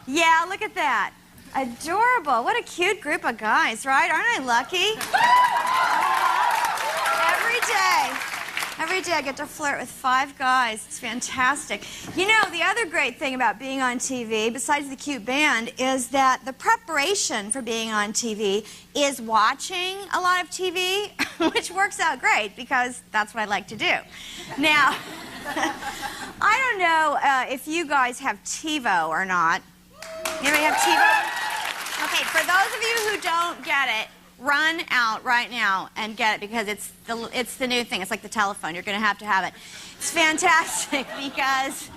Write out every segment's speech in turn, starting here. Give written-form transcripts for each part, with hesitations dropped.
Yeah, look at that. Adorable. What a cute group of guys, right? Aren't I lucky? Every day I get to flirt with 5 guys. It's fantastic. You know, the other great thing about being on TV, besides the cute band, is that the preparation for being on TV is watching a lot of TV, which works out great because that's what I like to do. Now, I don't know if you guys have TiVo or not. Anybody have TiVo? Okay, for those of you who don't get it, run out right now and get it because it's the new thing. It's like the telephone. You're going to have it. It's fantastic because,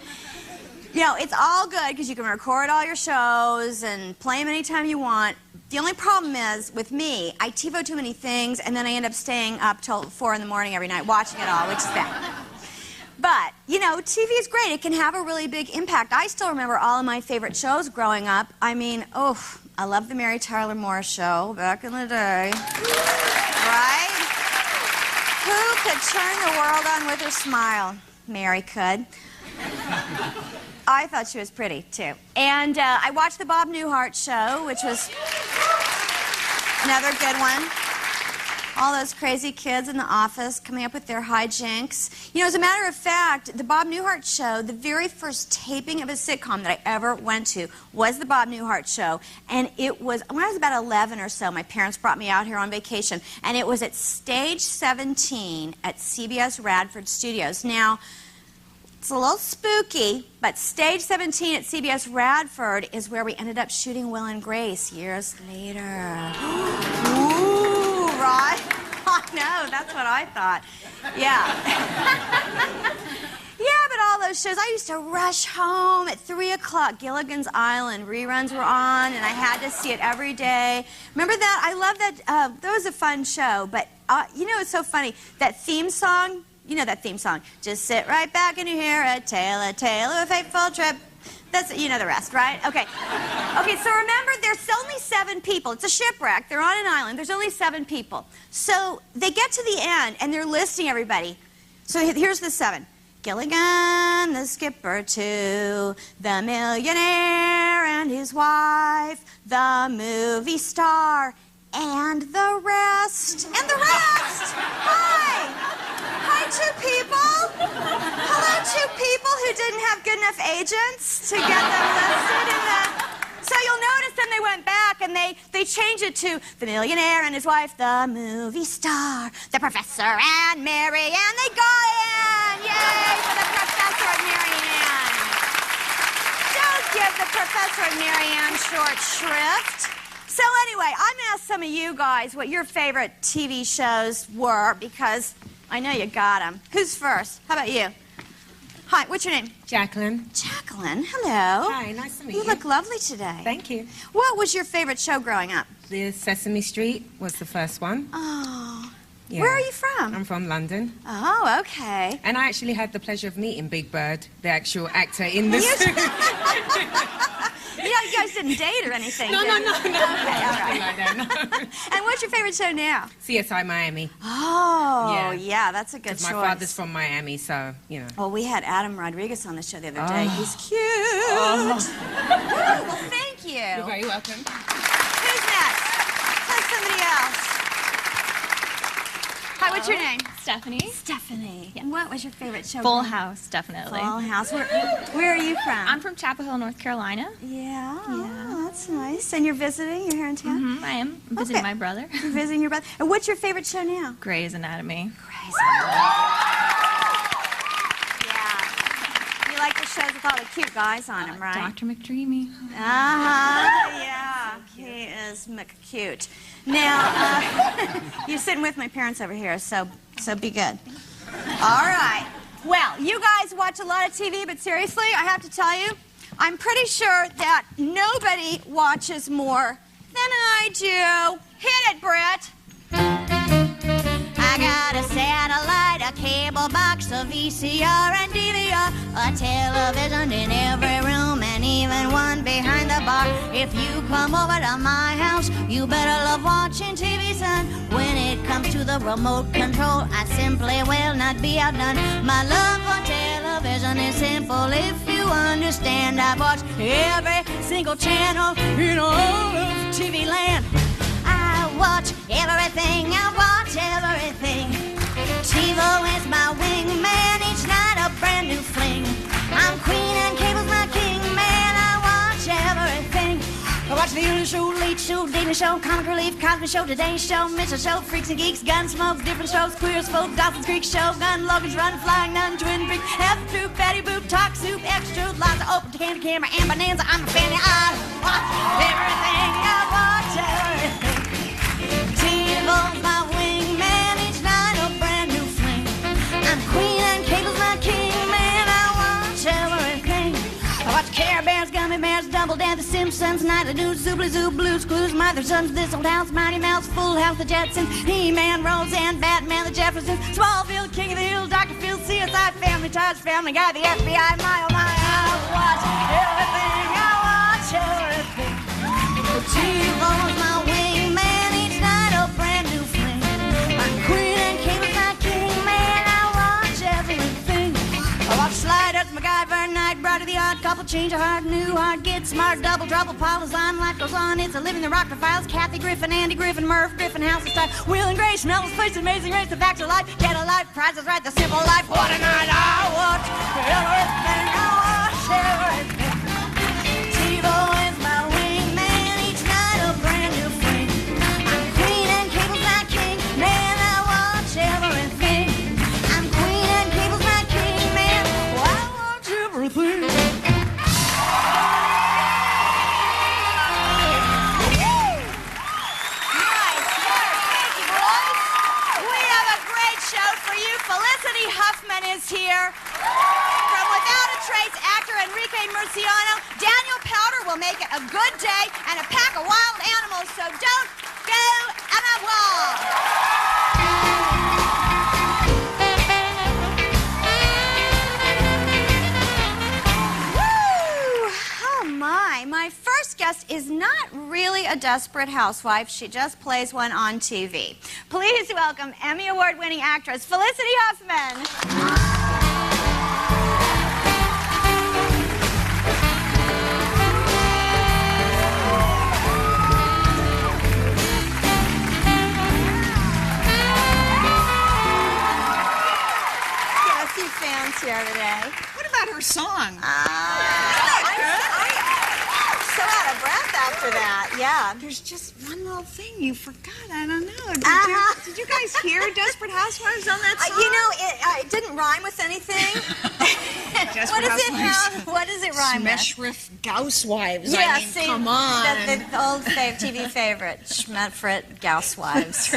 you know, it's all good because you can record all your shows and play them anytime you want. The only problem is, with me, I TiVo too many things and then I end up staying up till 4 in the morning every night watching it all, which is bad. But, you know, TV is great. It can have a really big impact. I still remember all of my favorite shows growing up. I mean, I love the Mary Tyler Moore Show back in the day. Right? Who could turn the world on with her smile? Mary could. I thought she was pretty, too. And I watched the Bob Newhart Show, which was another good one. All those crazy kids in the office coming up with their hijinks. You know, as a matter of fact, the Bob Newhart Show, the very first taping of a sitcom that I ever went to was the Bob Newhart Show. And it was, when I was about 11 or so, my parents brought me out here on vacation. And it was at Stage 17 at CBS Radford Studios. Now, it's a little spooky, but Stage 17 at CBS Radford is where we ended up shooting Will and Grace years later. Ooh, right? I know, that's what I thought. Yeah. Yeah, but all those shows, I used to rush home at 3 o'clock. Gilligan's Island reruns were on, and I had to see it every day. Remember that? I love that. That was a fun show, but you know, it's so funny. That theme song, you know that theme song. Just sit right back and you hear a tale of a fateful trip. That's, you know the rest, right? Okay. Okay, so remember, there's only 7 people. It's a shipwreck. They're on an island. There's only 7 people. So they get to the end, and they're listing everybody. So here's the 7. Gilligan, the skipper, too. The millionaire and his wife. The movie star. And the rest. And the rest! Hi! Hi, 2 people. Hello, 2 people who didn't have good enough agents to get them listed in the... So you'll notice then they went back and they changed it to the millionaire and his wife, the movie star, the professor and Mary Ann. They got in! Yay for the professor and Mary Ann. Don't give the professor and Mary Ann short shrift. So anyway, I'm going to ask some of you guys what your favorite TV shows were because I know you got them. Who's first? How about you? Hi, what's your name? Jacqueline. Jacqueline, hello. Hi, nice to meet you. You look lovely today. Thank you. What was your favorite show growing up? The Sesame Street was the first one. Oh. Yeah. Where are you from? I'm from London. Oh, okay. And I actually had the pleasure of meeting Big Bird, the actual actor in the You know, you guys didn't date or anything, No. Okay, all right. Like that, no. And what's your favorite show now? CSI Miami. Oh, yeah, that's a good choice. My father's from Miami, so, you know. Well, we had Adam Rodriguez on the show the other day. He's cute. Well, thank you. You're very welcome. Who's next? Tell somebody else. Hi, what's your name? Stephanie. Stephanie. Yeah. What was your favorite show? Full House, definitely. Full House. Where are you from? I'm from Chapel Hill, North Carolina. Yeah. Oh, that's nice. And you're visiting? You're here in town? Mm-hmm, I am. I'm visiting my brother. You're visiting your brother. And what's your favorite show now? Grey's Anatomy. Grey's Anatomy. Yeah. You like the shows with all the cute guys on them, right? Dr. McDreamy. Uh-huh. Yeah. He is McCute. Now, you're sitting with my parents over here, so be good. All right. Well, you guys watch a lot of TV, but seriously, I have to tell you, I'm pretty sure that nobody watches more than I do. Hit it, Brett. I got a satellite, a cable box, a VCR and DVR, a television in every room, and even one behind the bar. If you come over to my house, you better love watching TV, son. When it comes to the remote control, I simply will not be outdone. My love for television is simple if you understand. I've watched every single channel in all of TV land. I watch everything, I watch everything. TiVo is my wingman, each night a brand new fling. I'm queen and cable's my king, man, I watch everything. I watch the Early Show, Late Show, Daily Show, Comic Relief, Cosby Show, Today Show, Mitchell Show, Freaks and Geeks, Gunsmoke, Different Shows, Queers, Folk, Dawson's Creek Show, Gun, Logan's Run, Flying Nun, Twin Freak, F Troop, Betty Boop, Talk Soup, Extra, lots of open to candy camera, and Bonanza. I'm a fan, I watch everything, I watch everything. TiVo's my wingman, each night a brand new fling. I'm queen and cable's my king, man, I watch everything. I watch Care Bears, Gummy Bears, Double Dare, The Simpsons, Night of News, Zoobly Zoo, Blues Clues, Mother Sons, This Old House, Mighty Mouse, Full House, The Jetsons, He-Man, Roseanne, Batman, The Jeffersons, Smallville, King of the Hill, Dr. Phil, CSI, Family Ties, Family Guy, The FBI, my oh my, I watch everything, I watch everything. TiVo's my wingman, each night a brand new fling. My queen and cable's my king, man, I watch everything. I watch Sliders, MacGyver, Night, Bride of the Odd Couple, Change of Heart, New Heart, Get Smart, Double Trouble, Paula's on, Life Goes On, It's a Living, The Rock, The Files, Kathy Griffin, Andy Griffin, Murph Griffin, House of Style, Will and Grace, Mel's Place, Amazing Race, The Facts of Life, Get a Life, Prizes Right, The Simple Life, What a Night, I watch everything, I watch everything. TiVo is my wingman, each night a brand new fling. I'm queen and cable's my king, man, I watch everything. I'm queen and cable's my king, man, I watch everything. Felicity Huffman is here. From Without a Trace, actor Enrique Marciano. Daniel Powder will make it a good day and a pack of wild animals, so don't go à ma voir. Woo! Oh my first guest is not really a desperate housewife. She just plays one on TV. Please welcome Emmy Award-winning actress Felicity Huffman. Got a few fans here today. What about her song? So out of breath after that, yeah. There's just one little thing you forgot. I don't know. Did you guys hear Desperate Housewives on that song? You know, it didn't rhyme with anything. What does it rhyme with? Schmeshriff Housewives. Yeah, I mean, come on. The old TV favorite, Schmetfrit Housewives.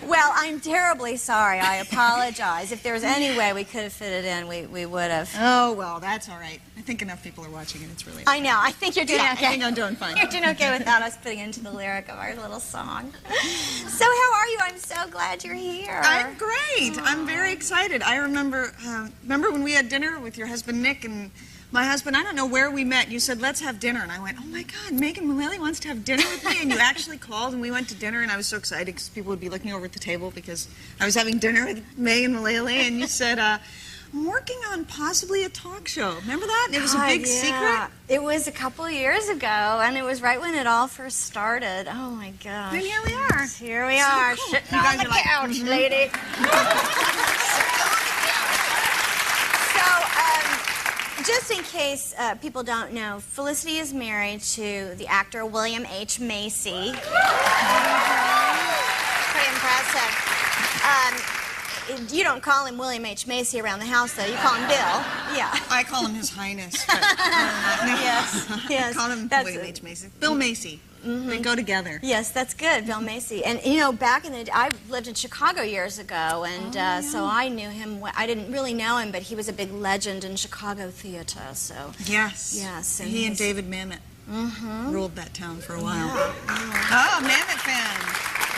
Well, I'm terribly sorry. I apologize. If there was any way we could have fit it in, we would have. Oh, well, that's all right. I think enough people are watching it. It's really I know. I think you're doing okay. I think I'm doing fine. You're doing okay without us putting into the lyric of our little song. So how are you? I'm so glad you're here. I'm great. I'm very excited. I remember when we had dinner with your husband, Nick, and my husband, I don't know where we met. You said, let's have dinner. And I went, oh, my God, Megan Mullally wants to have dinner with me. And you actually called, and we went to dinner, and I was so excited because people would be looking over at the table because I was having dinner with Megan Mullally. And you said, I'm working on possibly a talk show. Remember that? It was a big secret. It was a couple of years ago, and it was right when it all first started. Oh, my gosh. And here we are. Here we are, Cool. sitting on the couch, lady. Just in case people don't know, Felicity is married to the actor William H. Macy. Pretty impressive. You don't call him William H. Macy around the house, though. You call him Bill. Yeah. I call him His Highness. Yes. I call him William H. Macy. Bill Macy. They go together. Yes, that's good, Bill Macy. And, you know, back in the day, I lived in Chicago years ago, and so I knew him. I didn't really know him, but he was a big legend in Chicago theater, so. Yes. Yes. And he and David Mamet ruled that town for a while. Oh, Mamet fan.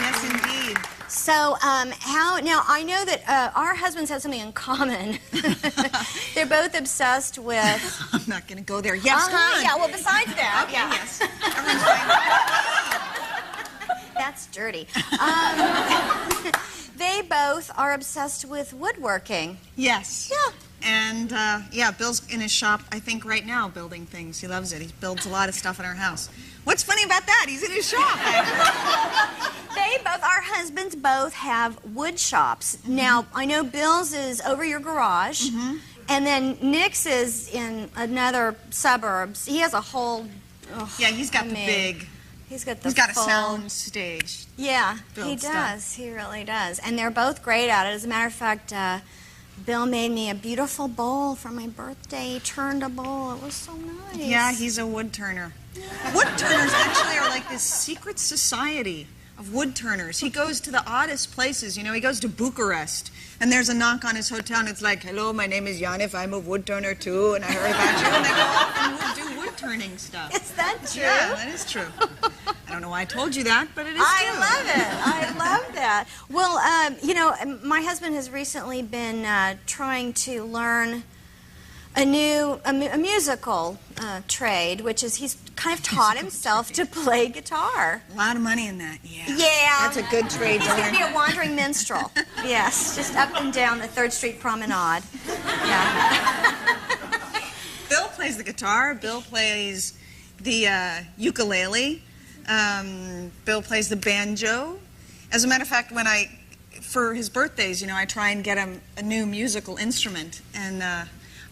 Yes, indeed. So, now I know that our husbands have something in common. They're both obsessed with... I'm not going to go there. Yes, go on. Yeah, well, besides that, Okay, yeah. yes. Everyone's fine. That's dirty. They both are obsessed with woodworking. Yes. Yeah. And, Bill's in his shop, I think, right now, building things. He loves it. He builds a lot of stuff in our house. What's funny about that? He's in his shop. Our husbands both have wood shops. Now, I know Bill's is over your garage, and then Nick's is in another suburbs. He has a whole... Yeah, he's got the big... He's got the He's got a full- sound stage. Yeah, build he stuff. does. He really does. And they're both great at it. As a matter of fact, Bill made me a beautiful bowl for my birthday. He turned a bowl. It was so nice. Yeah, he's a wood turner. Wood turners actually are like this secret society of wood turners. He goes to the oddest places. You know, he goes to Bucharest, and there's a knock on his hotel, and it's like, "Hello, my name is Janif. I'm a wood turner too, and I heard about you." And they go off and do wood turning stuff. Is that true? Yeah, that is true. I don't know why I told you that, but it is true. I love it. I love that. Well, my husband has recently been trying to learn a musical trade, which is he's kind of taught himself to play guitar. A lot of money in that, yeah. Yeah. That's a good trade He's to going to be learn. a wandering minstrel. Yes, just up and down the 3rd Street Promenade. Yeah. Bill plays the guitar. Bill plays the ukulele. Bill plays the banjo. As a matter of fact, for his birthdays, I try and get him a new musical instrument. And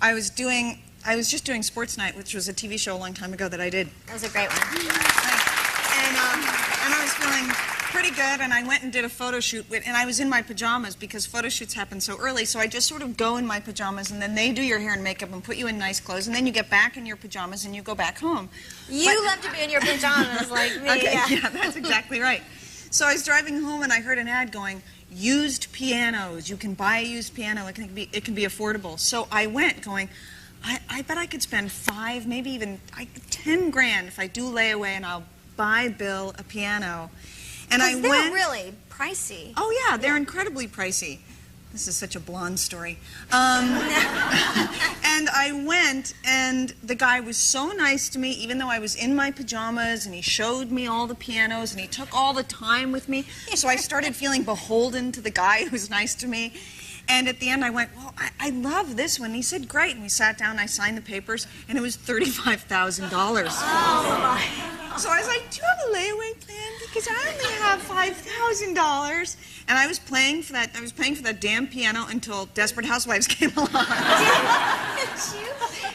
I was just doing Sports Night, which was a TV show a long time ago that I did. That was a great one. And I was feeling pretty good, and I went and did a photo shoot, and I was in my pajamas because photo shoots happen so early, so I just sort of go in my pajamas, and then they do your hair and makeup and put you in nice clothes, and then you get back in your pajamas and you go back home. You love to be in your pajamas like me. Okay, Yeah. yeah, that's exactly right. So I was driving home, and I heard an ad going, "Used pianos. You can buy a used piano. It can be affordable." So I went going, I bet I could spend 5, maybe even 10 grand if I do layaway, and I'll buy Bill a piano. And I They're went. really pricey. Oh yeah, they're incredibly pricey. This is such a blonde story. And I went, and the guy was so nice to me, even though I was in my pajamas, and he showed me all the pianos, and he took all the time with me. So I started feeling beholden to the guy who was nice to me. And at the end, I went, "Well, I love this one." And he said, "Great." And we sat down, and I signed the papers, and it was $35,000. Oh, my. So I was like, "Do you have a layaway plan? Because I only have $5,000." And I was paying for that damn piano until Desperate Housewives came along.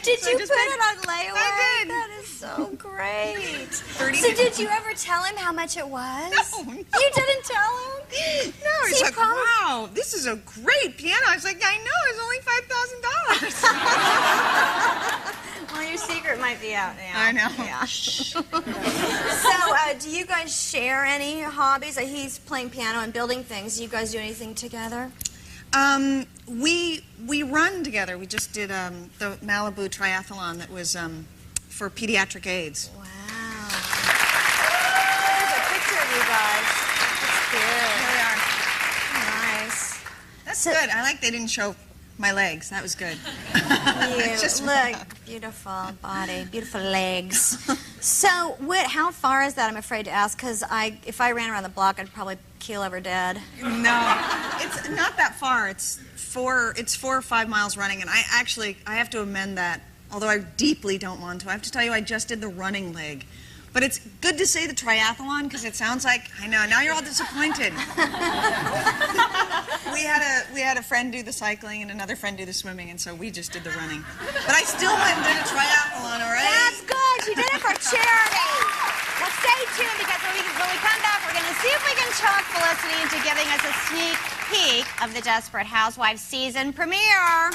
Did So you I put just it on layaway? I did. That is so great. 30 So did you ever tell him how much it was? No. You didn't tell him? No, he's See, like, probably- "Wow, this is a great piano." I was like, "I know, it's only $5,000." Well, your secret might be out now. I know. Yeah. So, do you guys share any hobbies? He's playing piano and building things. Do you guys do anything together? We run together. We just did the Malibu triathlon that was for pediatric AIDS. Wow. There's a picture of you guys. That's Here we are. good. Nice. That's So- good. I like they didn't show my legs. That was good. You Just- look beautiful body, beautiful legs. So, how far is that? I'm afraid to ask because if I ran around the block, I'd probably keel over dead. No, it's not that far. It's 4 or 5 miles running, and I have to amend that. Although I deeply don't want to. I have to tell you, I just did the running leg. But it's good to say the triathlon because it sounds like, I know, now you're all disappointed. We had a friend do the cycling and another friend do the swimming, and so we just did the running. But I still went and did a triathlon, all right? That's good. You did it for charity. Well, stay tuned because when we come back, we're going to see if we can talk Felicity into giving us a sneak peek of the Desperate Housewives season premiere.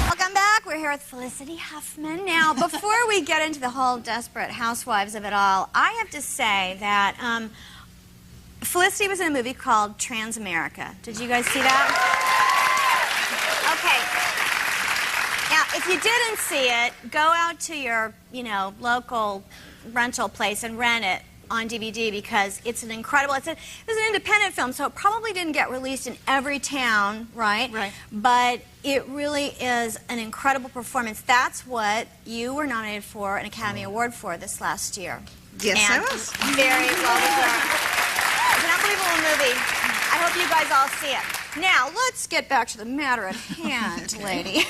Welcome back. We're here with Felicity Huffman. Now, before we get into the whole Desperate Housewives of it all, I have to say that Felicity was in a movie called Transamerica. Did you guys see that? Okay. Now, if you didn't see it, go out to your, local rental place and rent it. on DVD because it's an incredible, it's an independent film, so it probably didn't get released in every town, right? Right. But it really is an incredible performance. That's what you were nominated for an Academy Award for this last year. Yes, And I was. very well deserved. It's an unbelievable movie. I hope you guys all see it. Now, let's get back to the matter at hand, lady.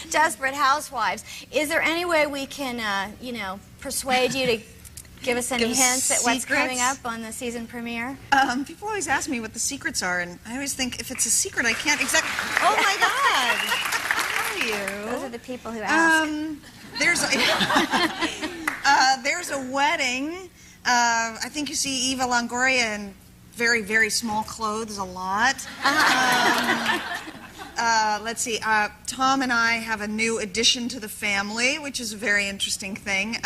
Desperate Housewives. Is there any way we can, you know, persuade you to give us any hints at what's coming up on the season premiere? People always ask me what the secrets are, and I always think if it's a secret, I can't exactly. Oh my God! How are you? Those are the people who ask. There's a wedding. I think you see Eva Longoria in very, very small clothes a lot. Let's see. Tom and I have a new addition to the family, which is a very interesting thing.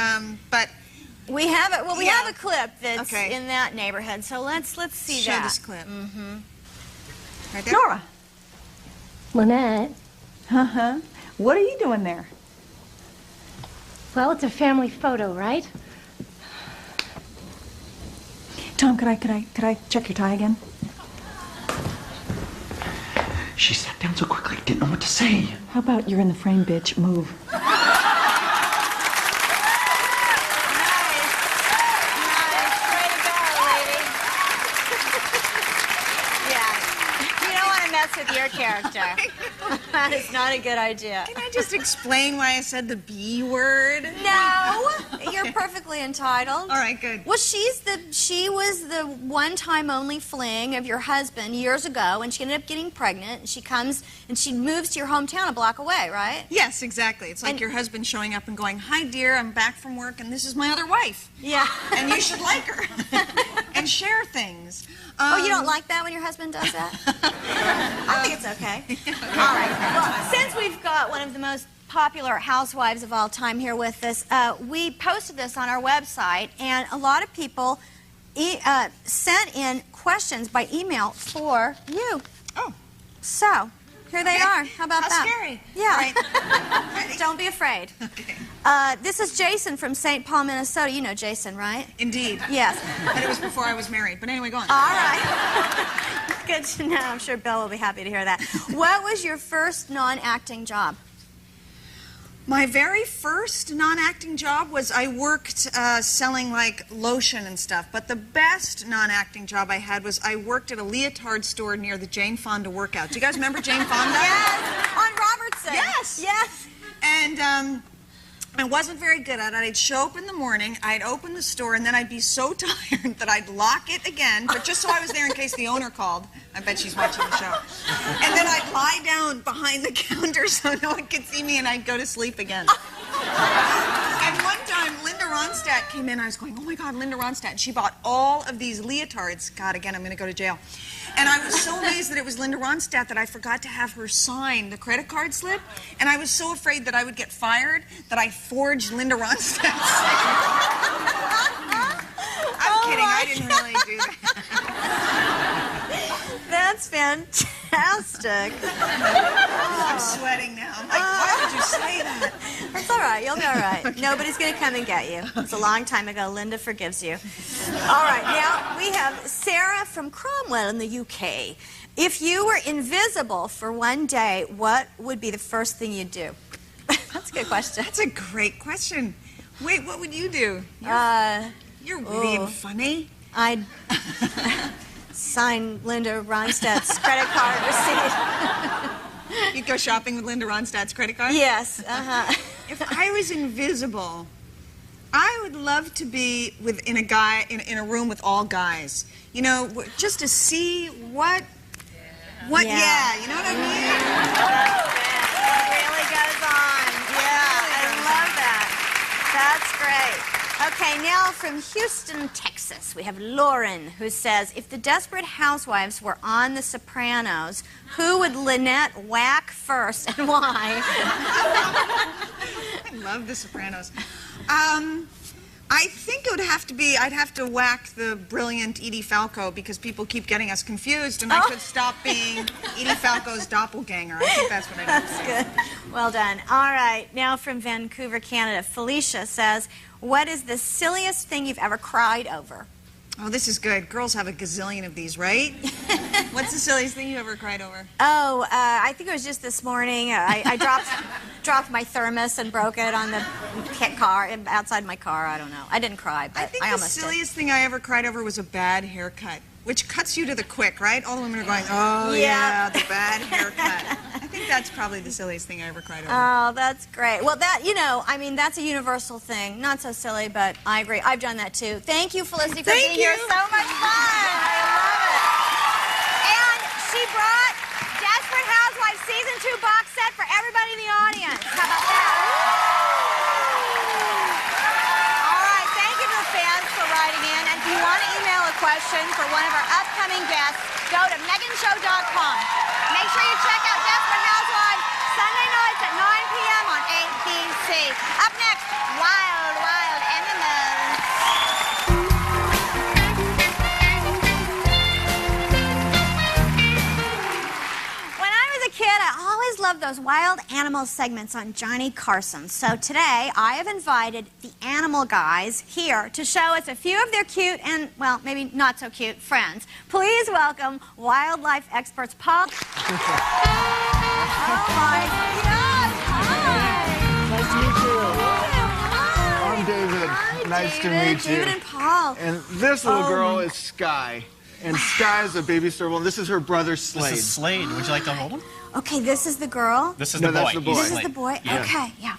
But we have it. Well, we yeah. have a clip that's Okay. in that neighborhood. So let's see show that. this clip. Mm-hmm. Right there. Nora. Lynette, Uh-huh. What are you doing there? well, it's a family photo, right? Tom, could I check your tie again? She sat down so quickly, didn't know what to say. How about you're in the frame, bitch? Move. With your character. That is not a good idea. Can I just explain why I said the B word? No, you're perfectly entitled. All right, good. Well, she was the one-time only fling of your husband years ago, and she ended up getting pregnant, and she comes and she moves to your hometown a block away, right? Yes, exactly. It's like And- your husband showing up and going, "Hi, dear, I'm back from work, and this is my other wife, Yeah. and you should like her and share things." Oh, you don't like that when your husband does that? I think it's okay. All right. Well, since we've got one of the most popular housewives of all time here with us, we posted this on our website, and a lot of people sent in questions by email for you. Oh. So, here they are. How about How that? scary. Yeah. All right. Ready? Don't be afraid. Okay. This is Jason from St. Paul, Minnesota. You know Jason, right? Indeed. Yes. But it was before I was married. But anyway, go on. All right. Good to know. I'm sure Bill will be happy to hear that. What was your first non-acting job? My very first non-acting job was I worked selling like lotion and stuff. But the best non-acting job I had was I worked at a leotard store near the Jane Fonda workout. Do you guys remember Jane Fonda? Yes, on Robertson. Yes. Yes. And I wasn't very good at it. I'd show up in the morning, I'd open the store, and then I'd be so tired that I'd lock it again, but just so I was there in case the owner called. I bet she's watching the show. And then I'd lie down behind the counter so no one could see me, and I'd go to sleep again. And one time, Linda Ronstadt came in. I was going, oh my God, Linda Ronstadt. And she bought all of these leotards. God, again, I'm going to go to jail. And I was so amazed that it was Linda Ronstadt that I forgot to have her sign the credit card slip. And I was so afraid that I would get fired that I forged Linda Ronstadt's I'm kidding. I didn't really do that. That's fantastic. I'm sweating now. I'm like, why would you say that? That's all right. You'll be all right. Nobody's going to come and get you. It's a long time ago. Linda forgives you. All right. Now, we have Sarah from Cromwell in the UK. If you were invisible for one day, what would be the first thing you'd do? That's a good question. That's a great question. Wait, what would you do? You're witty and funny. I'd sign Linda Ronstadt's credit card receipt. You'd go shopping with Linda Ronstadt's credit card? Yes. Uh-huh. If I was invisible, I would love to be in a room with all guys. You know, just to see what yeah, you know what I mean? It really goes on. Yeah, I love that. That's great. Okay, now from Houston, Texas, we have Lauren, who says, if the Desperate Housewives were on The Sopranos, who would Lynette whack first and why? I love The Sopranos. I think it would have to be, I'd have to whack the brilliant Edie Falco because people keep getting us confused and I could stop being Edie Falco's doppelganger. I think that's what I'd have to do. That's good. Well done. All right, now from Vancouver, Canada, Felicia says, what is the silliest thing you've ever cried over? Oh, this is good. Girls have a gazillion of these, right? What's the silliest thing you ever cried over? Oh, I think it was just this morning. I dropped my thermos and broke it on the car, outside my car. I don't know. I didn't cry, but I think the almost silliest thing I ever cried over was a bad haircut, which cuts you to the quick, right? All the women are going, oh, yeah, the bad haircut. I think that's probably the silliest thing I ever cried over. Oh, that's great. Well, that, you know, I mean, that's a universal thing. Not so silly, but I agree. I've done that, too. Thank you, Felicity, for being here. So much fun. I love it. And she brought Desperate Housewives Season 2 box set for everybody in the audience. How about that? All right, thank you to the fans for writing in. And if you want to email a question for one of our upcoming guests, go to meganshow.com. Make sure you check out Desperate Housewives Sunday nights at 9 p.m. on ABC. Up next, Wild Wild Animals. When I was a kid, I always loved those wild animal segments on Johnny Carson. So today, I have invited the animal guys here to show us a few of their cute and, well, maybe not so cute friends. Please welcome wildlife experts Paul. Oh my God! Hi. Nice to meet you. Hi. I'm David. Hi, Nice to David. meet you. David and Paul. And this little girl is Sky. And Sky is a baby serval. This is her brother Slade. This is Slade. Would you like to hold him? Okay, this is the girl. This is No, the boy. that's the boy. This is the boy. Yeah. Okay, yeah.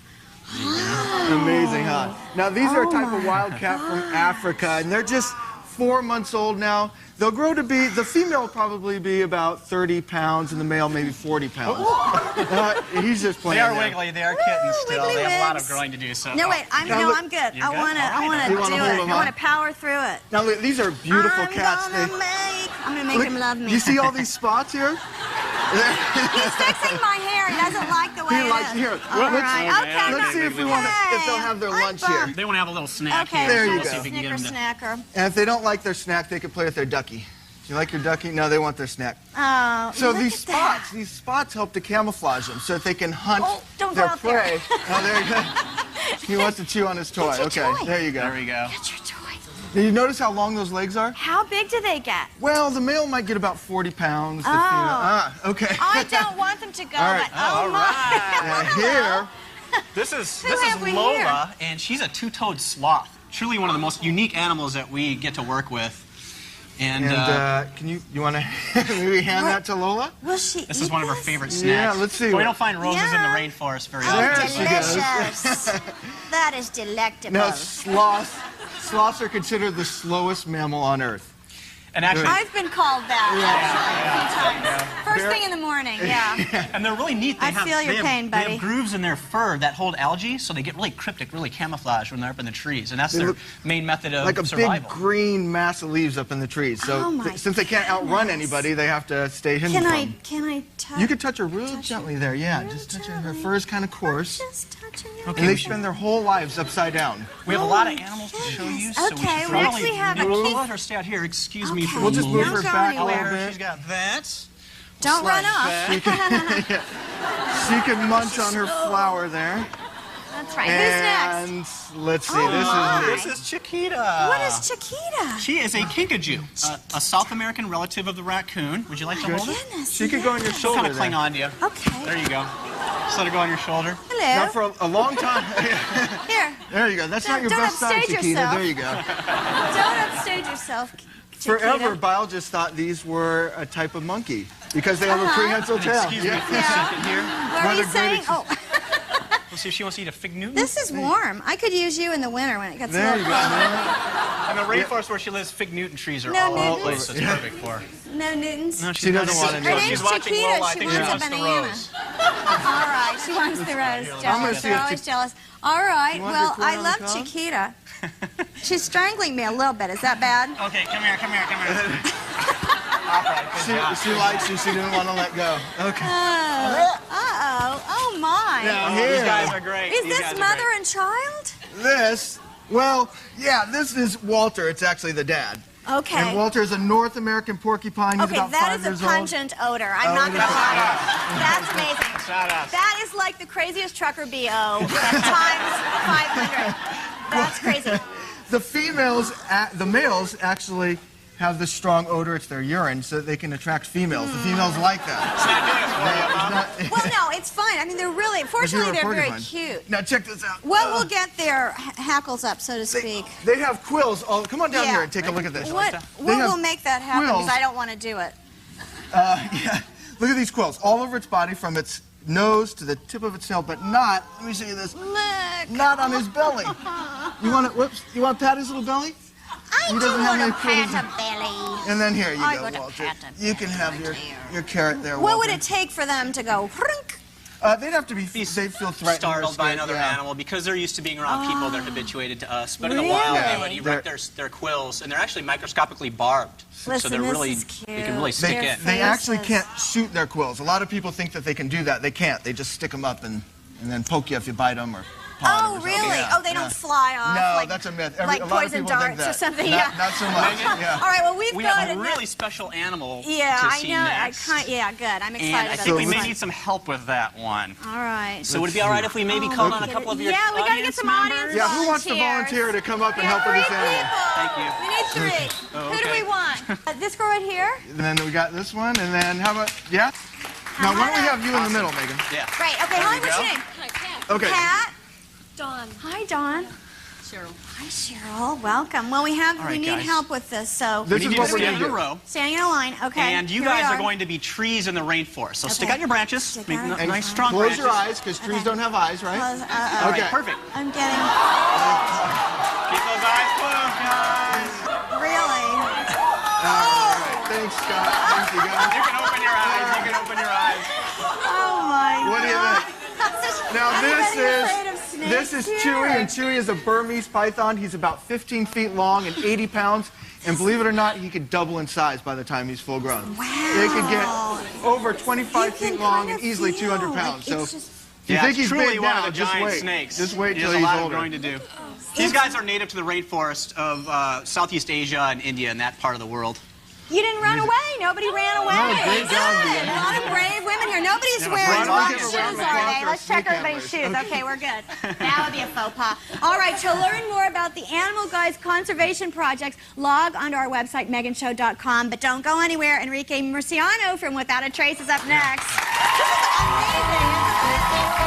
Amazing, huh? Now, these are a type Oh of wildcat from Africa, and they're just 4 months old now. They'll grow to be, the female will probably be about 30 pounds, and the male maybe 40 pounds. He's just playing They are there. wiggly. They are kittens still. wiggly They have a lot of wigs. growing to do. So. No, wait. I'm good. You're I good? want to. All right. I You want wanna to do hold it. him, I huh? want to power through it. Now, look, these are beautiful I'm cats. gonna make Look, him love me. You see all these spots here? He's fixing my hair. He doesn't like the way He it likes is. here. All Well, right. Okay. Let's see if we want to, if they'll have their lunch here. They want to have a little snack Okay. here. There so you we'll go. see if we can get Snicker them to... snacker. And if they don't like their snack, they can play with their ducky. Do you like your ducky? No, they want their snack. Oh, So look these at that. spots help to camouflage them so that they can hunt Oh, don't go their out there. prey. Oh, there you go. He wants to chew on his toy. Get your Okay, toy. there you go. There we go. Get your toy. Did you notice how long those legs are? How big do they get? Well, the male might get about 40 pounds. The Oh. female, okay. I don't want them to go, All right. but oh All my. right. And here, This is have we Lola, and she's a two-toed sloth. Truly one of the most unique animals that we get to work with. And, can you want to maybe hand that to Lola? Will she this eat is one of her this? favorite Yeah, snacks. let's see But we what- don't find roses in the Yeah. rainforest very Oh, often. There she goes. delicious. That is delectable. Now, sloths are considered the slowest mammal on Earth. And actually, I've been called that, actually, a few times. First thing in the morning, yeah. and they're really neat. They I have, feel your they have, pain, They buddy. have grooves in their fur that hold algae, so they get really cryptic, really camouflaged when they're up in the trees. And that's They their look main method of Like a survival. big green mass of leaves up in the trees. So Oh, my since they can't outrun goodness. anybody, they have to stay hidden Can from. I touch? You can touch her real touch gently her there, yeah. real Just touch her. Her gently. fur is kind of coarse. Just touching it. Okay, And they we should- spend their whole lives upside down. We have a Oh lot of my animals to show goodness. you, so we Okay, should we probably actually have a we'll cute- let her stay out here. Excuse me Okay. for We'll a just move moment. her Don't go back a anywhere. little bit. She's got that. Don't run Slide off. back. She can munch on her flower there. That's right. Who's next? And let's see, Oh, this my. is This is Chiquita. What is Chiquita? She is a kinkajou, a South American relative of the raccoon. Would you like to hold her? Goodness. She could go on your yes. shoulder. Kind of cling there. on to you. Okay. There you go. Just let her go on your shoulder. Now Hello. for a long time. Here. There you go. That's not your Don't best side, upstage Chiquita. yourself. There you go. Don't upstage yourself, Chiquita. Forever, biologists thought these were a type of monkey because they have a prehensile tail. Excuse me for a Yeah. second here. What One are of you the saying? greatest- Oh, We'll see if she wants to eat a fig Newton. this is warm. I could use you in the winter when it gets a There you little go. cold. In the rainforest where she lives, fig Newton trees are No all over the Newtons? place. So it's perfect for her. No Newtons? No, She doesn't want Her any. name's She's watching Chiquita. Lola. I She think wants a wants the banana. rose. All right, she wants the rose. gonna Jealous. see They're if always Chi- jealous. All right, You want well, your corn I on love the cob? Chiquita. She's strangling me a little bit. Is that bad? Okay, come here, come here, come here. All right, good job. She likes you. She didn't want to let go. Okay. Uh-oh. Oh, my. Now These here, guys are great. Is These this guys are mother great. and child? this, well, yeah, this is Walter. It's actually the dad. Okay. And Walter is a North American porcupine. He's Okay, about that 5 is years a old. pungent odor. I'm not going to lie. That's amazing. Badass. That is like the craziest trucker BO times 500. That's crazy. The females, the males actually have this strong odor. It's their urine, so that they can attract females. The females like that. Well, no, it's fine. I mean, they're really, fortunately, they're very porcupine. cute. Now check this out. What will get their hackles up, so to speak? They have quills. Come on down Yeah. here and take a look at this. What They will have make that happen? Because quills. I don't want to do it. Yeah. Look at these quills all over its body, from its nose to the tip of its tail, but not. Let me show you this. Look. Not on his belly. You want to? Whoops. You want to pat his little belly? I He do doesn't have want any to pat quills. a belly. And then here you I go, want to Walter. pat a You can have your carrot there, What Walter. would it take for them to go? Frink? They'd have to be. They feel threatened. Startled by another yeah. animal because they're used to being around people. They're habituated to us. But in the wild, they would erect their quills, and they're actually microscopically barbed. So Listen, they're this really, is cute. they can really stick Their it. They actually faces. can't shoot their quills. A lot of people think that they can do that. They can't. They just stick them up and then poke you if you bite them or paw them Oh, or something. really? Yeah, Oh, they yeah. don't fly off? No, like, that's a myth. like a lot of poison people think darts or that. something? Not, Yeah. not so much. Yeah. All right, well, We have a really special animal Yeah, to I see know. next. Yeah, good. I'm excited And I about think we this may one. need some help with that one. All right. So would it be all right if we maybe called on a couple of your Yeah, we got to get audience some members? audience Yeah, who wants to volunteers. volunteer to come up and Yeah, help with 3 this animal? people. Thank you. We need 3. Oh, Who do okay. we want? This girl right here? And then we got this one, and then how about, yeah? Now, why don't we have you in the middle, Megan? Yeah. Great. Okay, hi, what's go. your name? Okay. Kat? Dawn. Hi, Dawn. Cheryl. Hi, Cheryl. Welcome. Well, we right, need guys. help with this, so This We is need what to we're stand going in to a do. row. standing in a line. Okay. And you here we guys are going to be trees in the rainforest. So stick Okay. out your branches. Stick Make out. a nice strong Close branches. your eyes, because trees don't have eyes, right? All right, Okay. perfect. I'm getting Keep those eyes closed, guys. really. All right. Thanks, Scott. Thank you, You guys. can open your eyes. You can open your eyes. Oh my What do you God. think? Now, this is Chewy, and Chewy is a Burmese python. He's about 15 feet long and 80 pounds. And believe it or not, he could double in size by the time he's full grown. Wow. They could get over 25 feet long and easily 200 pounds. So if you Yeah, think it's he's truly big one now, of the just giant wait. snakes. Just wait till There's he's a lot older. of growing to do. These guys are native to the rainforest of Southeast Asia and India and that part of the world. You didn't run away. Nobody ran away. No, great job, Good. Leah. A lot of brave women here. Nobody's Yeah, wearing right on. wrong Give shoes, a are round of they? applause for Let's check snake everybody's shoes. handlers. Okay, we're good. That would be a faux pas. All right, to learn more about the Animal Guys conservation projects, log onto our website, meganshow.com. But don't go anywhere. Enrique Marciano from Without a Trace is up next. This is amazing.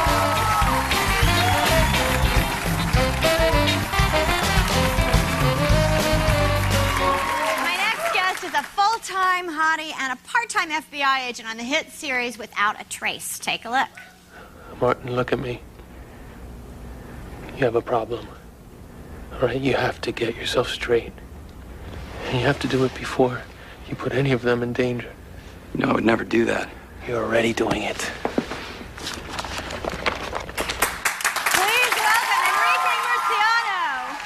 My next guest is a full-time hottie and a part-time FBI agent on the hit series Without a Trace. Take a look. Martin, look at me. You have a problem. All right, you have to get yourself straight. And you have to do it before you put any of them in danger. No, I would never do that. You're already doing it. Please welcome Enrique Marciano.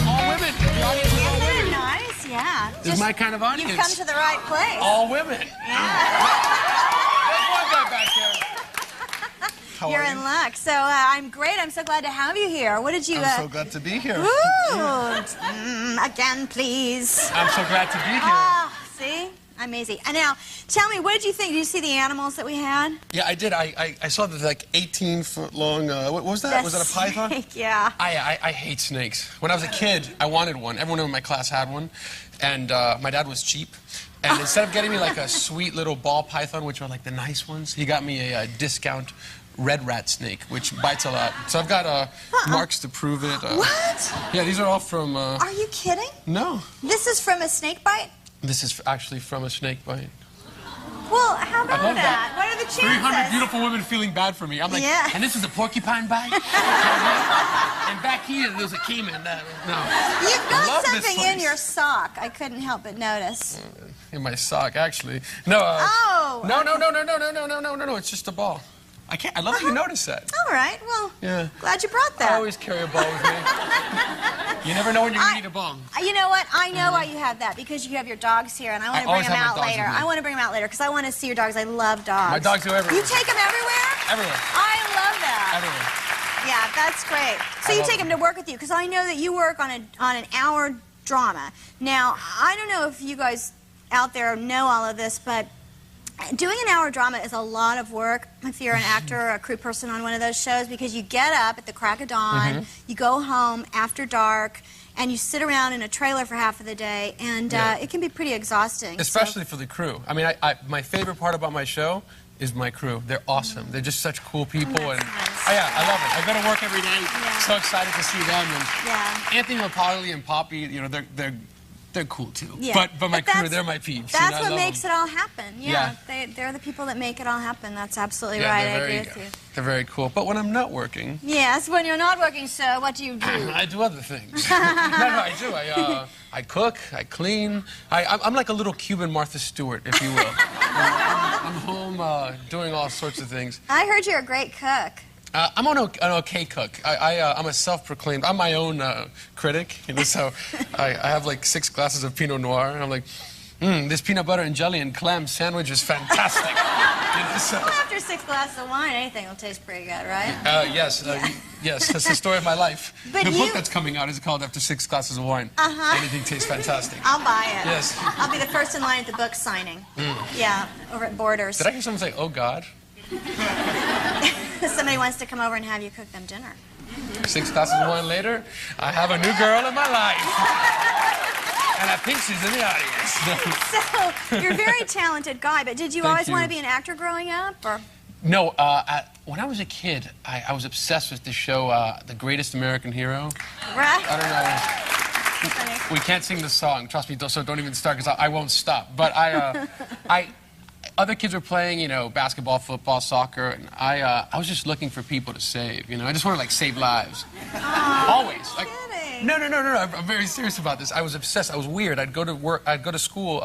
All women. The audience is all Isn't women. it nice? Yeah. This is my kind of audience. You've come to the right place. All women. Yeah. There's one guy back there. You're in luck. So I'm great. I'm so glad to have you here. What did you? I'm so glad to be here. Ooh. Again, please. I'm so glad to be here. Ah, see? Amazing. And now, tell me, what did you think? Did you see the animals that we had? Yeah, I did. I saw the like 18-foot long. What was that? Was that a python? Snake, yeah. I hate snakes. When I was a kid, I wanted one. Everyone in my class had one, and my dad was cheap. And instead of getting me like a sweet little ball python, which are like the nice ones, he got me a discount red rat snake, which bites a lot. So I've got marks to prove it. What? Yeah, these are all from. Are you kidding? No, This is from a snake bite? this is actually from a snake bite. Well, how about I love that? that. What are the chances? 300 beautiful women feeling bad for me. I'm like, Yeah. and this is a porcupine bite? And back here, there's a caiman. No. You've I got love this something in place. your sock. I couldn't help but notice. In my sock, actually. No. Oh. No. It's just a ball. I can't. I love that you notice that. All right. Well, Yeah. glad you brought I that. always carry a ball with me. You never know when you're going to need a bong. You know what? I know why you have that, because you have your dogs here, and I want to bring them out later. I want to bring them out later, because I want to see your dogs. I love dogs. My dogs go everywhere. You take them everywhere? Everywhere. I love that. Everywhere. Yeah, that's great. So you take them to work with you, because I know that you work on an hour drama. Now, I don't know if you guys out there know all of this, but doing an hour drama is a lot of work if you're an actor or a crew person on one of those shows, because you get up at the crack of dawn, you go home after dark, and you sit around in a trailer for half of the day, and it can be pretty exhausting. Especially for the crew. I mean, my favorite part about my show is my crew. They're awesome. They're just such cool people. Oh, and nice. yeah, I love it. I go to work every day. Yeah. So excited to see them. And Yeah. Anthony Polly and Poppy, you know, they're cool too. Yeah. But my crew, they're my peeps. That's you know, what makes it all happen. Yeah, Yeah. they're the people that make it all happen. That's absolutely Yeah, right. I they're agree very- with you. They're very cool. But when I'm not working, Yes, when you're not working, so what do you do? I do other things. No, I do. I cook, I clean. I'm like a little Cuban Martha Stewart, if you will. I'm home doing all sorts of things. I heard you're a great cook. I'm an okay cook. I'm a self-proclaimed. I'm my own critic, you know. So I have like 6 glasses of Pinot Noir, and I'm like, this peanut butter and jelly and clam sandwich is fantastic. You know, so, Well, after 6 glasses of wine, anything will taste pretty good, right? yes, yes. That's the story of my life. But the you- book that's coming out is called After 6 Glasses of Wine. Anything tastes fantastic. I'll buy it. Yes. I'll be the first in line at the book signing. Yeah, over at Borders. Did I hear someone say, "Oh God"? Somebody wants to come over and have you cook them dinner. 6 glasses of wine later, I have a new girl in my life. And I think she's in the audience. So, you're a very talented guy, but did you Thank always you. want to be an actor growing up? Or? No, when I was a kid, I was obsessed with this show, The Greatest American Hero. Right? I don't know. We can't sing the song. Trust me, so don't even start, because I won't stop. But other kids were playing, you know, basketball, football, soccer, and I was just looking for people to save. You know, I just wanted to like save lives. Always. Like, no. I'm very serious about this. I was obsessed. I was weird. I'd go to work. I'd go to school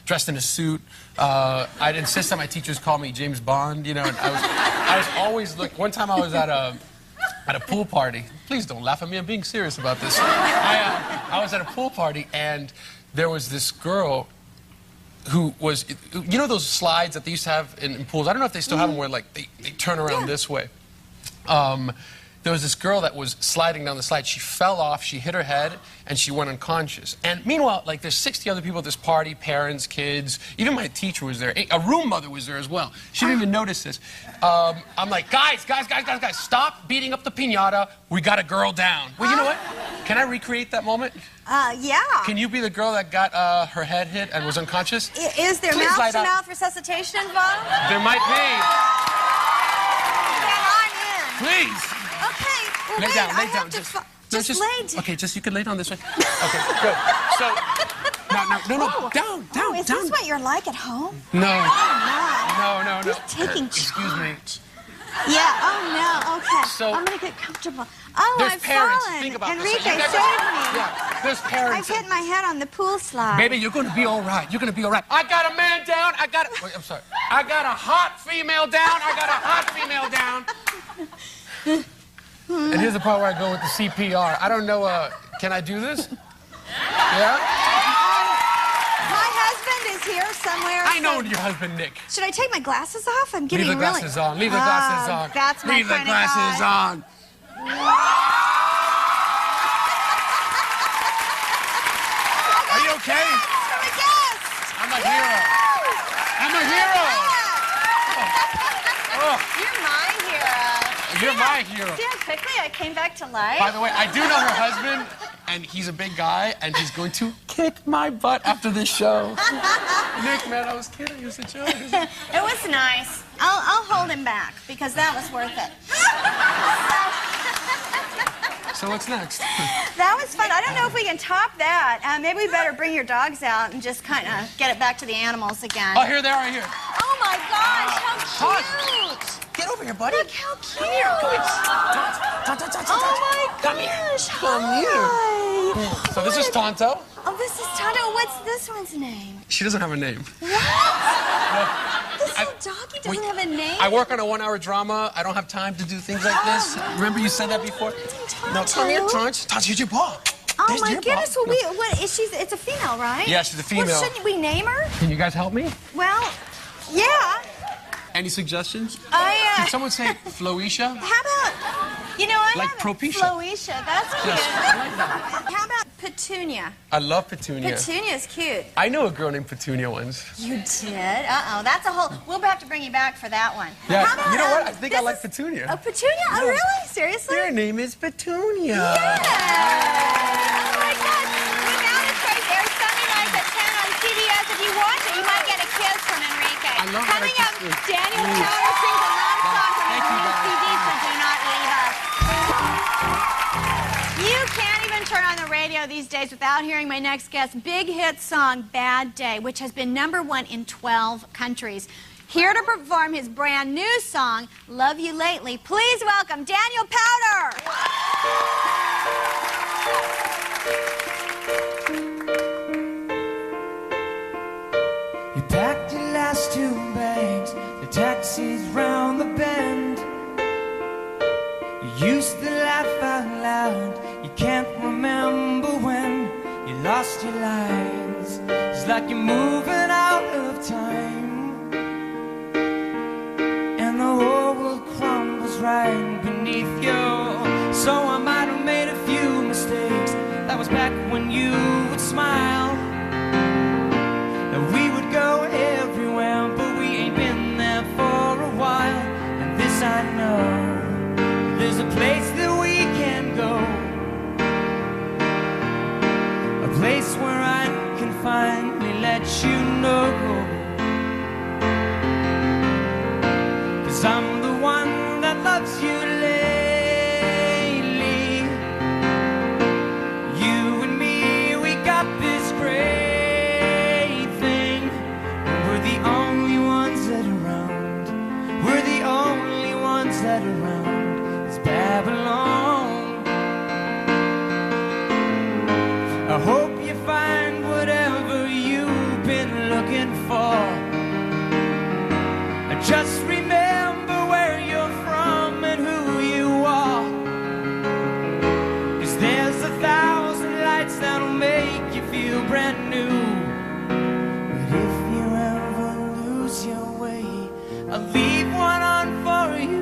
dressed in a suit. I'd insist that my teachers call me James Bond. You know, and I was always looking. One time I was at a pool party. Please don't laugh at me. I'm being serious about this. I was at a pool party, and there was this girl who was, you know those slides that they used to have in pools? I don't know if they still have them where like they turn around this way. There was this girl that was sliding down the slide. She fell off, she hit her head, and she went unconscious. And meanwhile, like there's 60 other people at this party, parents, kids, even my teacher was there. A room mother was there as well. She didn't even notice this. I'm like, guys, stop beating up the piñata. We got a girl down. Well, you know what? Can I recreate that moment? Yeah. Can you be the girl that got her head hit and was unconscious? Is there Please light up. mouth-to-mouth resuscitation involved? There might be. Then I'm in. Please. Okay. Well, Lay wait, down, I lay have down. to just lay down. Okay, just you can lay down this way. Okay, good. So, no, down. Oh, is this what you're like at home? No. Oh, No. Who's taking Excuse me. Yeah, oh no, okay. So- I'm gonna get comfortable. Oh, There's I've parents. fallen. Think about Enrique, this. You guys- save me. Yeah, there's I've parents. hit my head on the pool slide. Baby, you're gonna be all right. You're gonna be all right. I got a man down. Wait, I'm sorry. I got a hot female down. And here's the part where I go with the CPR. I don't know, can I do this? Yeah? My husband is here somewhere. I know so- your husband, Nick. Should I take my glasses off? I'm getting Leave the really... glasses on. Leave the glasses on. That's my Leave the kind of glasses guy. on. Are you okay? I'm a hero. I'm a hero. Oh. You're my hero. You're my hero. See how quickly I came back to life? By the way, I do know her husband, and he's a big guy, and he's going to kick my butt after this show. Nick, man, I was kidding. It was a joke. It was nice. I'll hold him back because that was worth it. So what's next? That was fun. I don't know if we can top that. Maybe we better bring your dogs out and just kind of get it back to the animals again. Oh, here they are, right here. Oh my gosh, how cute! Get over here, buddy. Look how cute! Oh my gosh! Come here. So this is Tonto. Oh, this is Tonto. What's this one's name? She doesn't have a name. What? This little doggy doesn't have a name? I work on a 1-hour drama. I don't have time to do things like this. Remember you said that before? No, come here, Tonto. Tonto, here's your paw. Oh Oh my goodness! Well, it's a female, right? Yeah, she's a female. Well, shouldn't we name her? Can you guys help me? Well, yeah. Any suggestions? Did someone say Floetia? How about, I Like have Propecia. Floetia. That's cute. Yes, I like that. How about Petunia? I love Petunia. Petunia's cute. I know a girl named Petunia once. You did? Uh-oh. That's a whole... We'll have to bring you back for that one. Yeah, How about, you know what? I think I like Petunia. Oh, Petunia? Oh, really? Seriously? Their name is Petunia. Yeah. Oh, my God. Without a trace airs Sunday nights at 10 on CBS. If you watch it, you might get a kiss from Enrique. I love Coming that. up, Daniel Powder sings a love song from his new CD, so do not leave us. You can't even turn on the radio these days without hearing my next guest's big hit song, Bad Day, which has been #1 in 12 countries. Here to perform his brand new song, Love You Lately, please welcome Daniel Powder. You packed your last 2 bags, the taxi's round the bend. You used to laugh out loud, you can't remember when you lost your lines. It's like you're moving out of time, and the whole world crumbles right beneath you. So I might have made a few mistakes. That was back when you would smile. We would go everywhere, but we ain't been there for a while. And this I know, there's a place that we can go, a place where I can finally let you know. 'Cause I'm the one that loves you lately. You and me, we got this great. That around is Babylon. I hope you find whatever you've been looking for. Just remember where you're from and who you are. 'Cause there's 1,000 lights that'll make you feel brand new. But if you ever lose your way, I'll leave one on for you.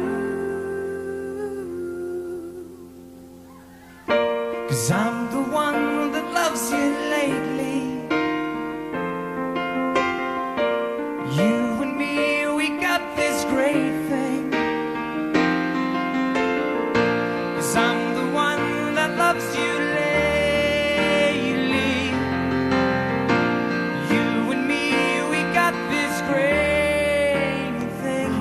'Cause I'm the one that loves you lately. You and me, we got this great thing. 'Cause I'm the one that loves you lately. You and me, we got this great thing.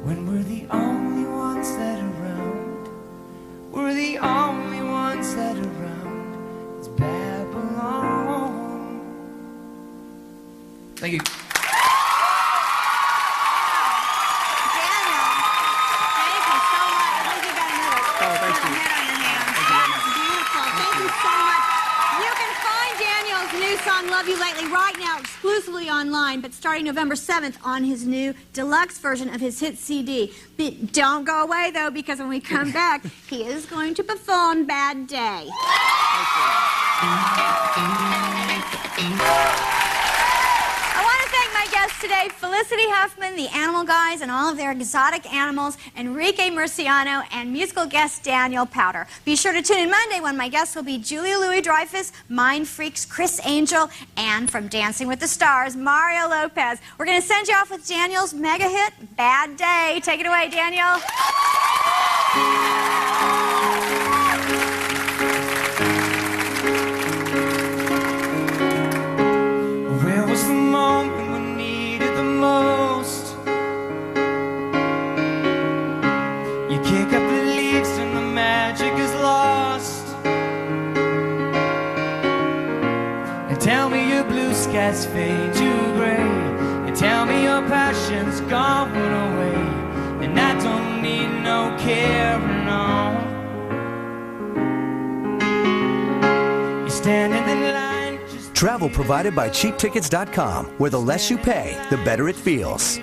When we're the only ones that are around, we're the only ones that are around. It's Babylon. Thank you. Daniel, thank you so much. I think you got another head on your hands. That was beautiful. Thank you so much. You can find Daniel's new song, Love You Lately, right now exclusively online, but starting November 7th on his new deluxe version of his hit CD. But don't go away, though, because when we come back, he is going to perform Bad Day. I want to thank my guests today, Felicity Huffman, the Animal Guys, and all of their exotic animals, Enrique Marciano, and musical guest Daniel Powder. Be sure to tune in Monday when my guests will be Julia Louis-Dreyfus, Mind Freaks, Chris Angel, and from Dancing with the Stars, Mario Lopez. We're going to send you off with Daniel's mega hit, Bad Day. Take it away, Daniel. Where was the moment we needed the most? You kick up the leaves and the magic is lost. And tell me your blue skies fade to gray, and tell me your passion's gone away, and I don't need no carrying on. You're standing in line. Travel provided by CheapTickets.com, where the less you pay, the better it feels.